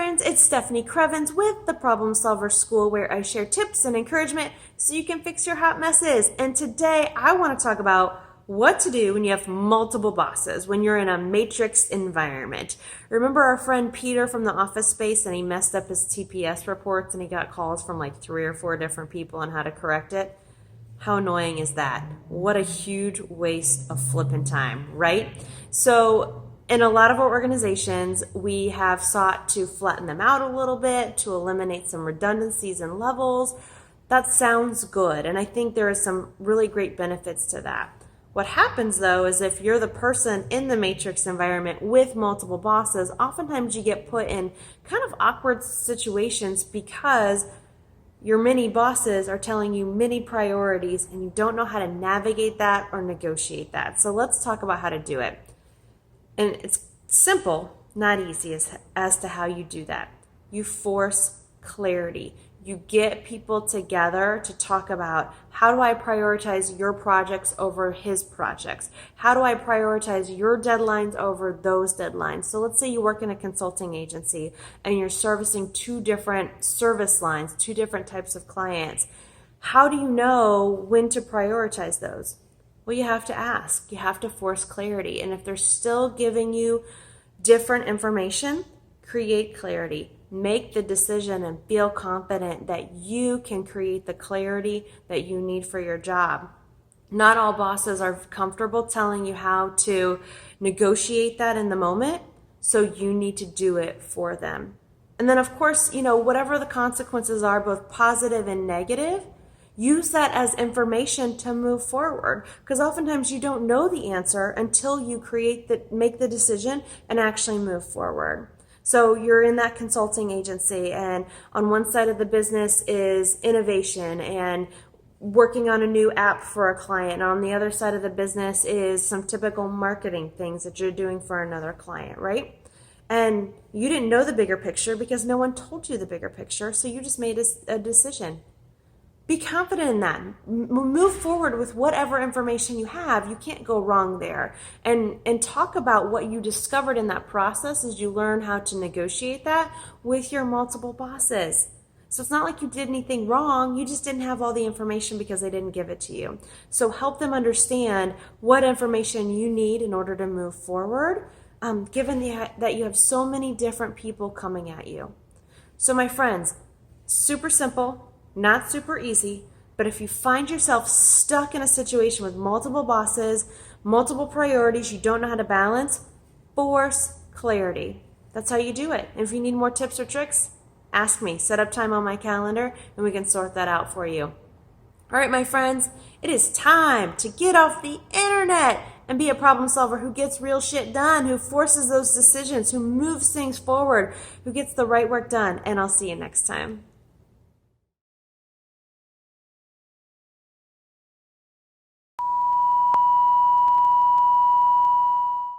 friends, it's Stephanie Crevens with the Problem Solver School, where I share tips and encouragement so you can fix your hot messes. And today I want to talk about what to do when you have multiple bosses, when you're in a matrix environment. Remember our friend Peter from the Office Space, and he messed up his TPS reports and he got calls from like 3 or 4 different people on how to correct it? How annoying is that? What a huge waste of flipping time, right? So in a lot of our organizations, we have sought to flatten them out a little bit, to eliminate some redundancies and levels. That sounds good, and I think there are some really great benefits to that. What happens though is if you're the person in the matrix environment with multiple bosses, oftentimes you get put in kind of awkward situations because your many bosses are telling you many priorities and you don't know how to navigate that or negotiate that. So let's talk about how to do it. And it's simple, not easy as to how you do that. You force clarity. You get people together to talk about, how do I prioritize your projects over his projects? How do I prioritize your deadlines over those deadlines? So let's say you work in a consulting agency and you're servicing 2 different service lines, 2 different types of clients. How do you know when to prioritize those? Well, you have to ask. You have to force clarity. And if they're still giving you different information, create clarity. Make the decision and feel confident that you can create the clarity that you need for your job. Not all bosses are comfortable telling you how to negotiate that in the moment, so you need to do it for them. And then, of course, whatever the consequences are, both positive and negative, use that as information to move forward, because oftentimes you don't know the answer until you make the decision and actually move forward. So you're in that consulting agency, and on one side of the business is innovation and working on a new app for a client, and on the other side of the business is some typical marketing things that you're doing for another client, right? And you didn't know the bigger picture because no one told you the bigger picture, so you just made a decision. Be confident in that. Move forward with whatever information you have. You can't go wrong there. And talk about what you discovered in that process as you learn how to negotiate that with your multiple bosses. So it's not like you did anything wrong. You just didn't have all the information because they didn't give it to you. So help them understand what information you need in order to move forward, given that you have so many different people coming at you. So my friends, super simple. Not super easy, but if you find yourself stuck in a situation with multiple bosses, multiple priorities you don't know how to balance, force clarity. That's how you do it. And if you need more tips or tricks, ask me. Set up time on my calendar and we can sort that out for you. All right, my friends, it is time to get off the internet and be a problem solver who gets real shit done, who forces those decisions, who moves things forward, who gets the right work done. And I'll see you next time.